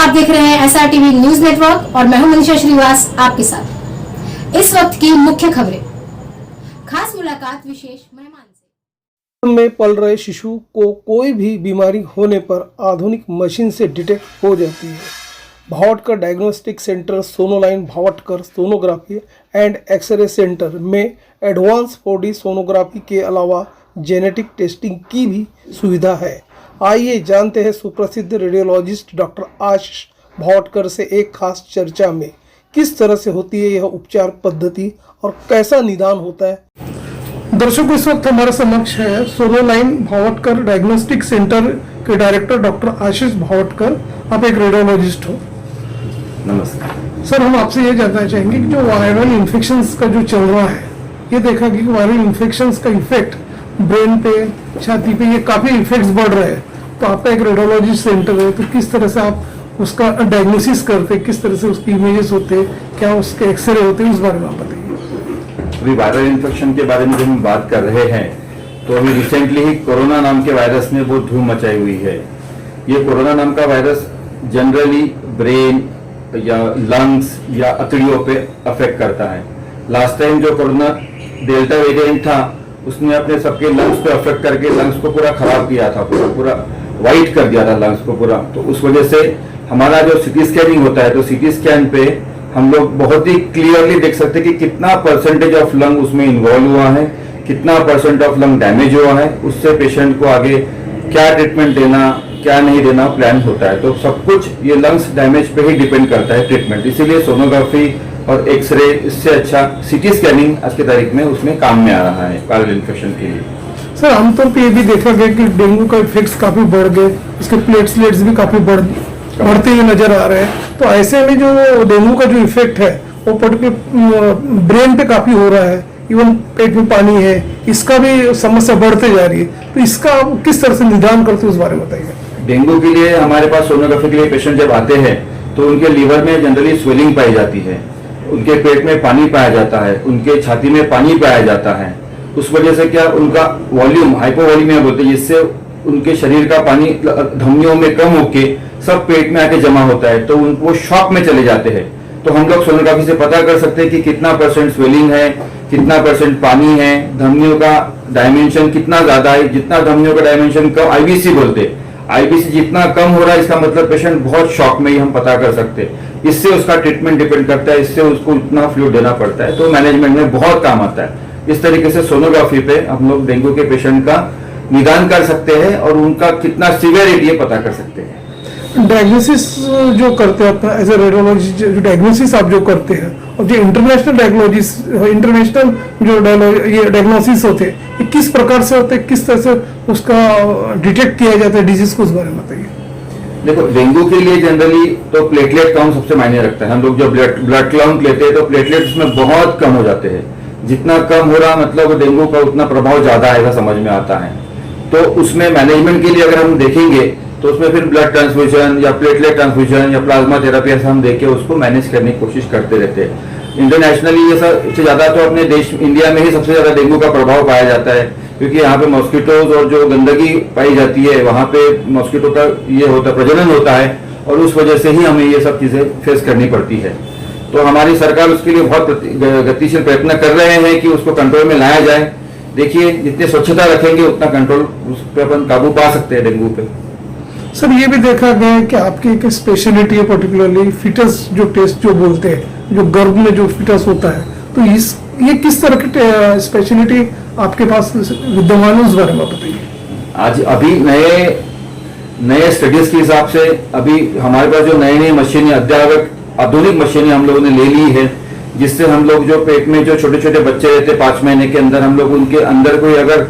आप देख रहे हैं SRTV न्यूज नेटवर्क और मैं हूं मनीषा श्रीवास आपके साथ। इस वक्त की मुख्य खबरें, खास मुलाकात विशेष मेहमान से। में पल रहे शिशु को कोई भी बीमारी होने पर आधुनिक मशीन से डिटेक्ट हो जाती है। Bhavatkar diagnostic centre, Sonoline Bhavatkar sonography and x ray centre में एडवांस 4D सोनोग्राफी के अलावा जेनेटिक टेस्टिंग की भी सुविधा है। आइए जानते हैं सुप्रसिद्ध रेडियोलॉजिस्ट डॉक्टर आशीष भावटकर से एक खास चर्चा में किस तरह से होती है यह उपचार पद्धति और कैसा निदान होता है। दर्शकों, इस वक्त हमारे समक्ष है सोनोलाइन भावटकर डायग्नोस्टिक सेंटर के डायरेक्टर डॉक्टर आशीष भावटकर। आप एक रेडियोलॉजिस्ट हो। नमस्कार सर, हम आपसे ये जानना चाहेंगे कि जो वायरल इन्फेक्शंस का जो चल रहा है, ये देखा कि वायरल इन्फेक्शंस का इफेक्ट ब्रेन पे, छाती पे, ये काफी इफेक्ट्स बढ़ रहे हैं। तो आपका एक रेडियोलॉजी सेंटर है, तो किस तरह से आप उसका डायग्नोसिस करते, किस तरह से उसकी इमेजेस होते, क्या उसके एक्सरे होते हैं, उस बारे में आप बताइए। अभी वायरल इन्फेक्शन के बारे में जब हम बात कर रहे हैं तो अभी रिसेंटली ही कोरोना नाम के वायरस ने बहुत धूम मचाई हुई है। ये कोरोना नाम का वायरस जनरली ब्रेन या लंग्स या अतड़ियों पे अफेक्ट करता है। लास्ट टाइम जो कोरोना डेल्टा वेरिएंट था उसने अपने सबके लंग्स पे अफेक्ट करके लंग्स को पूरा खराब किया था, पूरा वाइट कर दिया था लंग्स को पूरा। तो उस वजह से हमारा जो सिटी स्कैनिंग होता है, तो सिटी स्कैन पे हम लोग बहुत ही क्लियरली देख सकते हैं कि कितना परसेंटेज ऑफ लंग उसमें इन्वॉल्व हुआ है, कितना परसेंट ऑफ लंग डैमेज हुआ है। उससे पेशेंट को आगे क्या ट्रीटमेंट देना, क्या नहीं देना प्लान होता है। तो सब कुछ ये लंग्स डैमेज पे ही डिपेंड करता है ट्रीटमेंट। इसीलिए सोनोग्राफी और एक्सरे इससे अच्छा सिटी स्कैनिंग आज की तारीख में उसमें काम में आ रहा है वायरल इन्फेक्शन के लिए। सर, आमतौर पे ये भी देखा गया कि डेंगू का इफेक्ट्स काफी बढ़ गए, उसके प्लेटलेट्स भी काफी बढ़ते हुए नजर आ रहे हैं। तो ऐसे में जो डेंगू का जो इफेक्ट है वो पर्टिकुलर ब्रेन पे काफी हो रहा है, इवन पेट में पानी है, इसका भी समस्या बढ़ते जा रही है। तो इसका आप किस तरह से निदान करते हैं, उस बारे में बताइए। डेंगू के लिए हमारे पास सोनोग्राफी के लिए पेशेंट जब आते हैं तो उनके लीवर में जनरली स्वेलिंग पाई जाती है, उनके पेट में पानी पाया जाता है, उनके छाती में पानी पाया जाता है। उस वजह से क्या उनका वॉल्यूम हाइपोवॉल्यूमिया बोलते हैं, जिससे उनके शरीर का पानी धमनियों में कम होके सब पेट में आके जमा होता है, तो वो शॉक में चले जाते हैं। तो हम लोग सोनोग्राफी से पता कर सकते हैं कि कितना परसेंट स्वेलिंग है, कितना परसेंट पानी है, धमनियों का डायमेंशन कितना ज्यादा है। जितना धमनियों का डायमेंशन कम, आईबीसी बोलते हैं, आईबीसी जितना कम हो रहा है इसका मतलब पेशेंट बहुत शॉक में ही हम पता कर सकते हैं। इससे उसका ट्रीटमेंट डिपेंड करता है, इससे उसको इतना फ्लूइड देना पड़ता है, तो मैनेजमेंट में बहुत काम आता है। इस तरीके से सोनोग्राफी पे हम लोग डेंगू के पेशेंट का निदान कर सकते हैं और उनका कितना सीवियरिटी है पता कर सकते हैं। डायग्नोसिस जो करते हैं अपना एज ए रेडियोलॉजी, जो डायग्नोसिस आप जो करते हैं और जो इंटरनेशनल जो ये डायग्नोसिस होते हैं, ये किस प्रकार से होते हैं, किस तरह से उसका डिटेक्ट किया जाता है डिजीज को, उस बारे में बताइए। देखो, डेंगू के लिए जनरली तो प्लेटलेट काउंट सबसे मायने रखता है। हम लोग जो ब्लड काउंट लेते हैं तो प्लेटलेट उसमें बहुत कम हो जाते हैं। जितना कम हो रहा मतलब डेंगू का उतना प्रभाव ज्यादा है, ऐसा समझ में आता है। तो उसमें मैनेजमेंट के लिए अगर हम देखेंगे तो उसमें फिर ब्लड ट्रांसफ्यूजन या प्लेटलेट ट्रांसफ्यूजन या प्लाज्मा थेरेपी ऐसा हम देके उसको मैनेज करने की कोशिश करते रहते हैं। इंटरनेशनली ये सबसे ज्यादा तो अपने देश इंडिया में ही सबसे ज्यादा डेंगू का प्रभाव पाया जाता है, क्योंकि यहाँ पे मॉस्किटोज और जो गंदगी पाई जाती है वहां पे मॉस्किटो का ये होता है, प्रजनन होता है, और उस वजह से ही हमें ये सब चीजें फेस करनी पड़ती है। तो हमारी सरकार उसके लिए बहुत गतिशील प्रयत्न कर रहे हैं कि उसको कंट्रोल में लाया जाए। देखिए, जितनी स्वच्छता रखेंगे उतना कंट्रोल उस पर अपन काबू पा सकते हैं डेंगू पे। सर, ये भी देखा गया है कि आपकी एक स्पेशलिटी है, पर्टिकुलरली फिटस जो टेस्ट जो बोलते हैं, जो गर्भ में जो फिटस होता है, तो ये किस तरह की स्पेशलिटी आपके पास विद्यमान है, उस बारे में बताइए। आज अभी नए स्टडीज के हिसाब से अभी हमारे पास जो नई मशीनें, आधुनिक मशीनें हम लोगों ने ले ली है, जिससे हम लोग जो पेट में जो छोटे छोटे बच्चे रहते हैं 5 महीने के अंदर, हम लोग उनके अंदर कोई अगर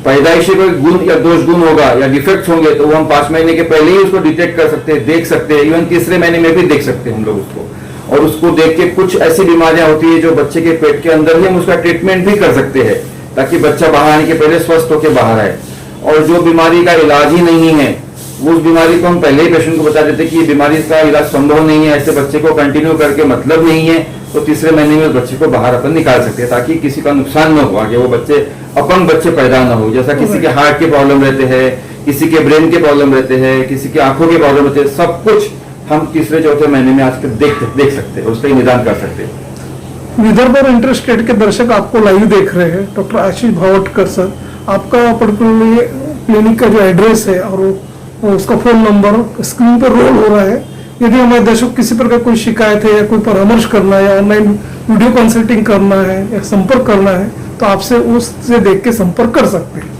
पैदाइशी कोई गुण या दोष गुण होगा या डिफेक्ट्स होंगे तो वो हम 5 महीने के पहले ही उसको डिटेक्ट कर सकते हैं, देख सकते हैं। इवन तीसरे महीने में भी देख सकते हैं हम लोग उसको, और उसको देख के कुछ ऐसी बीमारियां होती है जो बच्चे के पेट के अंदर ही हम उसका ट्रीटमेंट भी कर सकते हैं, ताकि बच्चा बाहर आने के पहले स्वस्थ होकर बाहर आए। और जो बीमारी का इलाज ही नहीं है उस बीमारी को हम पहले ही पेशेंट को बता देते कि ये बीमारी का इलाज संभव नहीं है, ऐसे बच्चे को कंटिन्यू करके मतलब नहीं है, तो तीसरे महीने में बच्चे को बाहर अपन निकाल सकते हैं, ताकि किसी का नुकसान न हो, आगे वो बच्चे अपंग बच्चे पैदा न हो। जैसा किसी के हार्ट के प्रॉब्लम रहते हैं, किसी के ब्रेन के प्रॉब्लम रहते हैं, किसी के आंखों के प्रॉब्लम रहते हैं, सब कुछ हम तीसरे चौथे महीने में आज देख सकते हैं, उसका निदान कर सकते हैं। विदर्भ और इंटर स्टेट के दर्शक आपको लाइव देख रहे हैं। डॉक्टर आशीष भावटकर सर, आपका पर्टिकुलरली क्लिनिक का जो एड्रेस है और उसका फोन नंबर स्क्रीन पर रोल हो रहा है। यदि हमारे दर्शक किसी प्रकार कोई शिकायत है या कोई परामर्श करना है या ऑनलाइन वीडियो कंसल्टिंग करना है या संपर्क करना है तो आपसे उससे देख के संपर्क कर सकते हैं।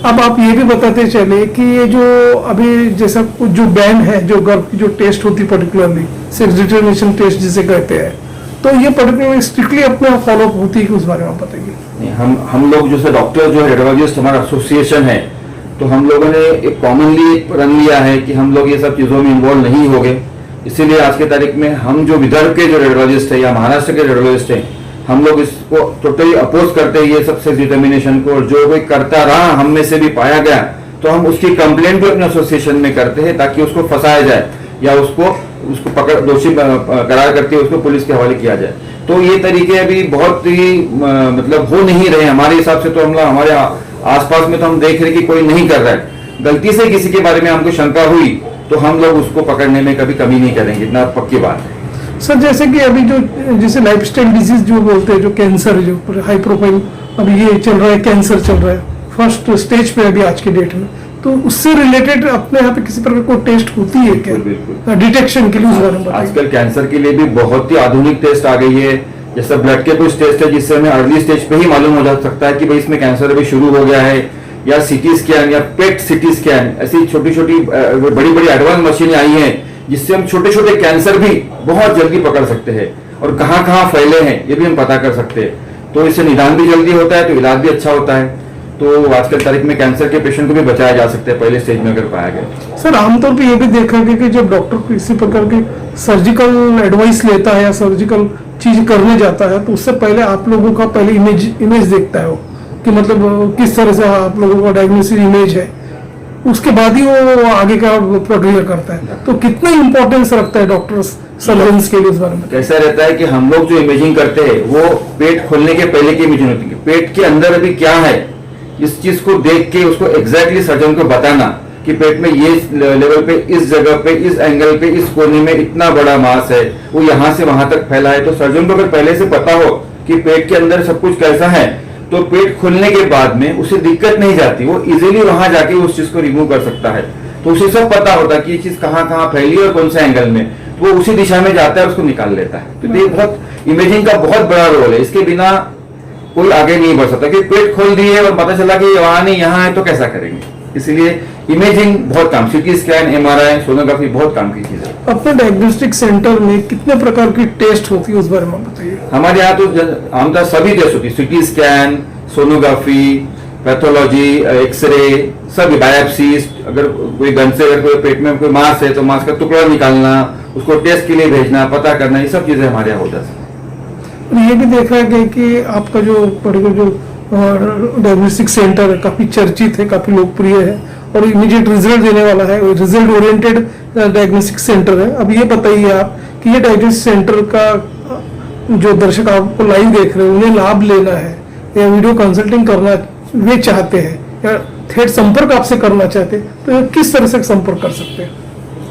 अब आप ये भी बताते चले कि ये जो अभी जैसा कुछ जो बैन है, जो गर्भ की जो टेस्ट होती है पर्टिकुलरली सेक्स डिटर्मिनेशन टेस्ट जिसे कहते हैं, तो ये पर्टिकुलरली स्ट्रिक्टली अपने फॉलोअप होती है कि उस बारे में बताइए। हम लोग जैसे डॉक्टर जो है रेडियोलॉजिस्ट हमारा एसोसिएशन है, तो हम लोगों ने एक कॉमनली रन लिया है कि हम लोग ये सब चीजों में इन्वॉल्व नहीं हो गए। इसीलिए आज के तारीख में हम जो विदर्भ के जो रेडियोलॉजिस्ट है या महाराष्ट्र के रेडियोलॉजिस्ट हैं, हम लोग इसको टोटली अपोज करते हैं ये सब सेक्स डिटर्मिनेशन को। और जो कोई करता रहा हम में से भी पाया गया तो हम उसकी कंप्लेंट भी अपने एसोसिएशन में करते हैं ताकि उसको फंसाया जाए या उसको पकड़ दोषी करार करके उसको पुलिस के हवाले किया जाए। तो ये तरीके अभी बहुत ही मतलब हो नहीं रहे हमारे हिसाब से। तो हम लोग हमारे आसपास में तो हम देख रहे कि कोई नहीं कर रहा है। गलती से किसी के बारे में हमको शंका हुई तो हम लोग उसको पकड़ने में कभी कमी नहीं करेंगे, इतना पक्की बात है। सर जैसे कि अभी जो जैसे लाइफस्टाइल डिजीज जो बोलते हैं, जो कैंसर जो हाई प्रोफाइल अभी ये चल रहा है, कैंसर चल रहा है फर्स्ट स्टेज पे अभी आज के डेट में, तो उससे रिलेटेड अपने यहाँ पे किसी प्रकार कोई टेस्ट होती है क्या? बिल्कुल डिटेक्शन के लिए उस बारे में बताइए। आजकल कैंसर के लिए भी बहुत ही आधुनिक टेस्ट आ गई है। जैसे ब्लड के कुछ टेस्ट है जिससे हमें अर्ली स्टेज पे ही मालूम हो जा सकता है कि भाई इसमें कैंसर अभी शुरू हो गया है, या सीटी स्कैन या पेट सीटी स्कैन, ऐसी छोटी छोटी बड़ी बड़ी एडवांस मशीनें आई हैं जिससे हम छोटे छोटे कैंसर भी बहुत जल्दी पकड़ सकते हैं और कहाँ कहाँ फैले हैं ये भी हम पता कर सकते हैं। तो इससे निदान भी जल्दी होता है तो इलाज भी अच्छा होता है। तो आजकल तारीख में कैंसर के पेशेंट को भी बचाया जा सकता है पहले स्टेज में अगर पाया गया। सर आमतौर पे ये भी देखा गया कि जब डॉक्टर किसी प्रकार की सर्जिकल एडवाइस लेता है या सर्जिकल चीज करने जाता है तो उससे पहले आप लोगों का पहले इमेज देखता है वो कि मतलब किस तरह से आप लोगों का डायग्नोसिस इमेज है, उसके बाद ही वो आगे का प्रक्रिया करता है। तो कितना इंपॉर्टेंस रखता है डॉक्टर्स सर्जन्स के लिए इस बारे में? कैसा रहता है कि हम लोग जो इमेजिंग करते हैं वो पेट खोलने के पहले की इमेजिंग होती है। पेट के अंदर अभी क्या है इस चीज को देख के उसको एग्जैक्टली सर्जन को बताना कि पेट में ये लेवल पे, इस जगह पे, इस एंगल पे, इस कोने में इतना बड़ा मांस है, वो यहाँ से वहां तक फैला है। तो सर्जन को अगर पहले से पता हो कि पेट के अंदर सब कुछ कैसा है तो पेट खोलने के बाद में उसे दिक्कत नहीं जाती, वो इजीली वहां जाके उस चीज को रिमूव कर सकता है। तो उसे सब पता होता है कि ये चीज कहाँ कहाँ फैली और कौन से एंगल में, तो वो उसी दिशा में जाता है और उसको निकाल लेता है। तो ये बहुत इमेजिंग का बहुत बड़ा रोल है, इसके बिना कोई आगे नहीं बढ़ सकता। कि पेट खोल दिए और पता चला कि वहां नहीं यहाँ है तो कैसा करेंगे। इसलिए इमेजिंग बहुत काम, सीटी स्कैन, एमआरआई, सोनोग्राफी बहुत काम की चीज है। अपने डायग्नोस्टिक सेंटर में कितने प्रकार की टेस्ट होती है उस बारे में बताइए। हमारे यहाँ तो आमतौर सभी टेस्ट होती है, CT scan, sonography, pathology, x-ray, सब बायोप्सी। अगर कोई गन से अगर कोई पेट में कोई मांस है तो मांस का टुकड़ा निकालना, उसको टेस्ट के लिए भेजना, पता करना, ये सब चीजें हमारे यहाँ हो जाती है। ये भी देखा गया कि आपका जो पर्टिकुलर जो डायग्नोस्टिक सेंटर है काफी चर्चित है, काफी लोकप्रिय है और इमीडिएट रिजल्ट देने वाला है, रिजल्ट ओरिएंटेड डायग्नोस्टिक सेंटर है। अब ये बताइए आप कि ये डायग्नोस्टिक सेंटर का जो दर्शक आपको लाइव देख रहे हैं उन्हें लाभ लेना है या वीडियो कंसल्टिंग करना वे चाहते हैं या थेट संपर्क आपसे करना चाहते हैं तो किस तरह से संपर्क कर सकते हैं?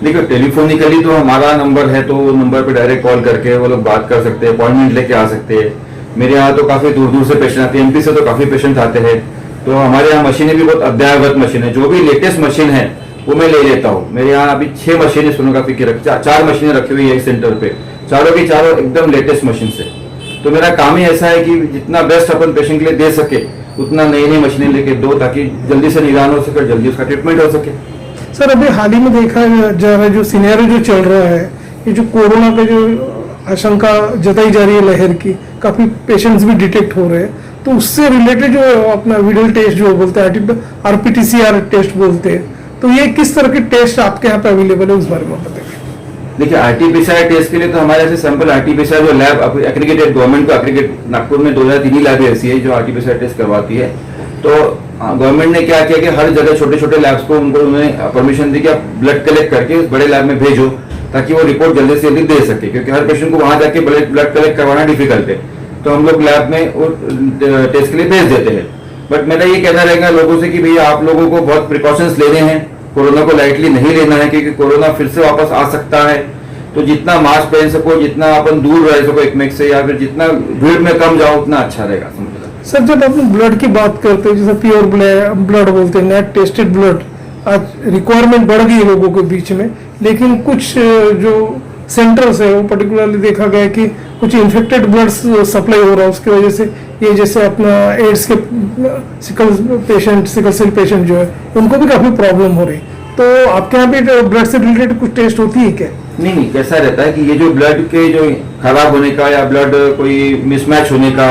देखो टेलीफोनिकली तो हमारा नंबर है, तो नंबर पे डायरेक्ट कॉल करके वो लोग बात कर सकते हैं, अपॉइंटमेंट लेके आ सकते हैं। मेरे यहाँ तो काफी दूर दूर से पेशेंट आते हैं, एमपी से तो काफी पेशेंट आते हैं। तो हमारे यहाँ मशीनें भी बहुत अद्ययावत मशीन है, जो भी लेटेस्ट मशीन है वो मैं ले लेता हूँ। मेरे यहाँ अभी 6 मशीनें सोनोग्राफी की 4 मशीनें रखी हुई है इस सेंटर पे, चारों की चारों एकदम लेटेस्ट मशीन से। तो मेरा काम ही ऐसा है कि जितना बेस्ट अपन पेशेंट के लिए दे सके उतना नई नई मशीनें लेके दो, ताकि जल्दी से निदान हो सके, जल्दी उसका ट्रीटमेंट हो सके। सर अभी हाल ही में देखा जा रहा है जो सिनेरियो जो चल रहा है, ये जो कोरोना का जो आशंका जताई जा रही है लहर की, काफी पेशेंट्स भी डिटेक्ट हो रहे हैं, तो उससे रिलेटेड जो अपना वीडियो टेस्ट जो बोलते हैं आरपीटीसीआर टेस्ट बोलते हैं, तो ये किस तरह के टेस्ट आपके यहाँ पे अवेलेबल है उस बारे में बताइए। देखिए आरटीपीसीआर टेस्ट के लिए तो हमारे ऐसे सैंपल आरटीपीसीआर जो लैब एग्रीगेटेड गवर्नमेंट को एग्रीगेट नागपुर में 2003 लैब ऐसी है जो आरटीपीसीआर टेस्ट करवाती है। तो गवर्नमेंट ने क्या किया कि हर जगह छोटे छोटे लैब्स को उनको उन्होंने परमिशन दी कि आप ब्लड कलेक्ट करके बड़े लैब में भेजो ताकि वो रिपोर्ट जल्दी से जल्दी दे सके, क्योंकि हर पेशेंट को वहां जाके ब्लड कलेक्ट करवाना डिफिकल्ट है। तो हम लोग लैब में वो टेस्ट के लिए भेज देते हैं। बट मेरा ये कहना रहेगा लोगों से कि भैया आप लोगों को बहुत प्रिकॉशंस लेने हैं, कोरोना को लाइटली नहीं लेना है, क्योंकि कोरोना फिर से वापस आ सकता है। तो जितना मास्क पहन सको, जितना अपन दूर रह सको एक से, या फिर जितना भीड़ में कम जाओ उतना अच्छा रहेगा। सर, जब अपन ब्लड की बात करते हैं, जैसे प्योर ब्लड बोलते हैं, नेट टेस्टेड ब्लड, आज रिक्वायरमेंट बढ़ गई है लोगों के बीच में, लेकिन कुछ जो सेंटर्स है वो पर्टिकुलरली देखा गया है कि कुछ इन्फेक्टेड ब्लड सप्लाई हो रहा है, उसकी वजह से ये जैसे अपना एड्स के सिकल सेल पेशेंट जो है उनको भी काफी प्रॉब्लम हो रही। तो आपके यहाँ पे ब्लड से रिलेटेड कुछ टेस्ट होती है क्या? नहीं, कैसा रहता है कि ये जो ब्लड के जो खराब होने का या ब्लड कोई मिसमैच होने का,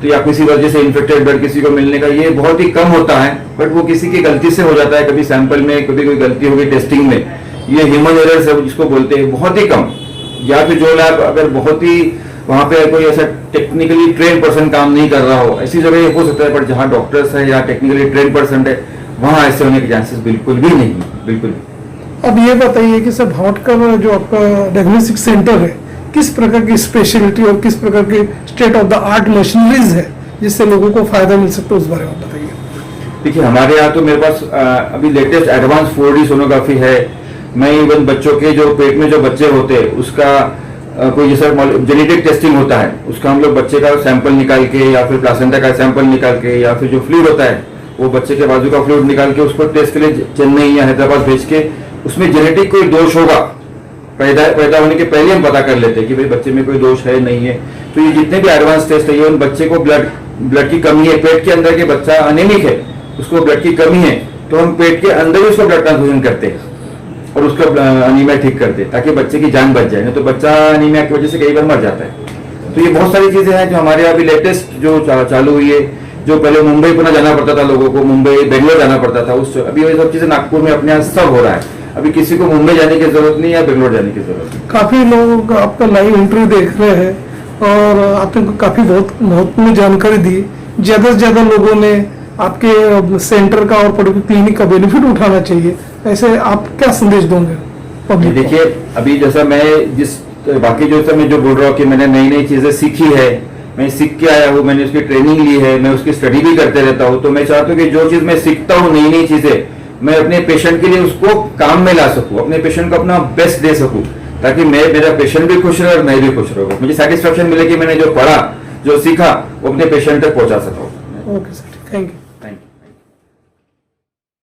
तो या किसी वजह से इन्फेक्टेड ब्लड किसी को मिलने का, ये बहुत ही कम होता है। बट वो किसी की गलती से हो जाता है, कभी सैंपल में कभी कोई गलती हो गई टेस्टिंग में, ये ह्यूमन एरर है जिसको बोलते हैं, बहुत ही कम। या फिर जो लैब अगर बहुत ही वहां पे कोई ऐसा टेक्निकली ट्रेन पर्सन काम नहीं कर रहा हो, ऐसी जगह ये हो सकता है, पर जहाँ डॉक्टर्स है या टेक्निकली ट्रेन पर्सन है वहां ऐसे होने के चांसेस बिल्कुल भी नहीं, बिल्कुल भी। अब ये बताइए कि सर, भाटकर जो आपका डायग्नोस्टिक सेंटर है, किस प्रकार की स्पेशलिटी और किस प्रकार की state of the art machineries है जिससे लोगों को फायदा मिल सकता है, उस बारे में बताइए। देखिए, हमारे यहाँ तो मेरे पास अभी लेटेस्ट एडवांस 4D सोनोग्राफी है। मैं इवन बच्चों के जो पेट में जो बच्चे होते हैं उसका कोई जैसा जेनेटिक टेस्टिंग होता है, उसका हम लोग बच्चे का सैंपल निकाल के या फिर प्लासेंटा का सैंपल निकाल के या फिर जो फ्लूइड होता है वो बच्चे के बाजू का फ्लूइड निकाल के उसको टेस्ट के लिए चेन्नई या हैदराबाद भेज के, उसमें जेनेटिक कोई दोष होगा पैदा होने के पहले हम पता कर लेते हैं कि भाई बच्चे में कोई दोष है नहीं है। तो ये जितने भी एडवांस टेस्ट है, उन बच्चे को ब्लड की कमी है, पेट के अंदर के बच्चा अनेमिक है, उसको ब्लड की कमी है, तो हम पेट के अंदर ही उसको ब्लड ट्रांसफ्यूजन करते हैं और उसका अनीमिया ठीक करते हैं ताकि बच्चे की जान बच जाए, नहीं तो बच्चा अनीमिया की वजह से कई बार मर जाता है। तो ये बहुत सारी चीजें हैं जो हमारे यहाँ अभी लेटेस्ट जो चालू हुई है। जो पहले मुंबई पुणे जाना पड़ता था लोगों को, मुंबई बेंगलोर जाना पड़ता था, उस अभी ये सब चीजें नागपुर में अपने यहाँ सब हो रहा है। अभी किसी को मुंबई जाने की जरूरत नहीं या बेंगलोर जाने की जरूरत नहीं। काफी लोग आपका लाइव इंटरव्यू देख रहे हैं और आपने काफी बहुत महत्वपूर्ण जानकारी दी। ज्यादा से ज्यादा लोगों ने आपके सेंटर का और पर्टिकुलर क्लिनिक का बेनिफिट उठाना चाहिए, ऐसे आप क्या संदेश दोगे पब्लिक को? देखिए, अभी जैसा मैं बाकी जो मैं जो बोल रहा हूँ कि मैंने नई नई चीजें सीखी है, मैं सीख के आया हूँ, मैंने उसकी ट्रेनिंग ली है, मैं उसकी स्टडी भी करते रहता हूँ। तो मैं चाहता हूँ कि जो चीज मैं सीखता हूँ नई नई चीजें, मैं अपने पेशेंट के लिए उसको काम में ला सकूं, अपने पेशेंट को अपना बेस्ट दे सकूं, ताकि मेरा पेशेंट भी खुश रहे और मैं भी खुश रहूं। मुझे सेटिस्फेक्शन मिले कि मैंने जो पढ़ा, जो सीखा, वो अपने पेशेंट तक पहुंचा सका। Okay sir, thank you.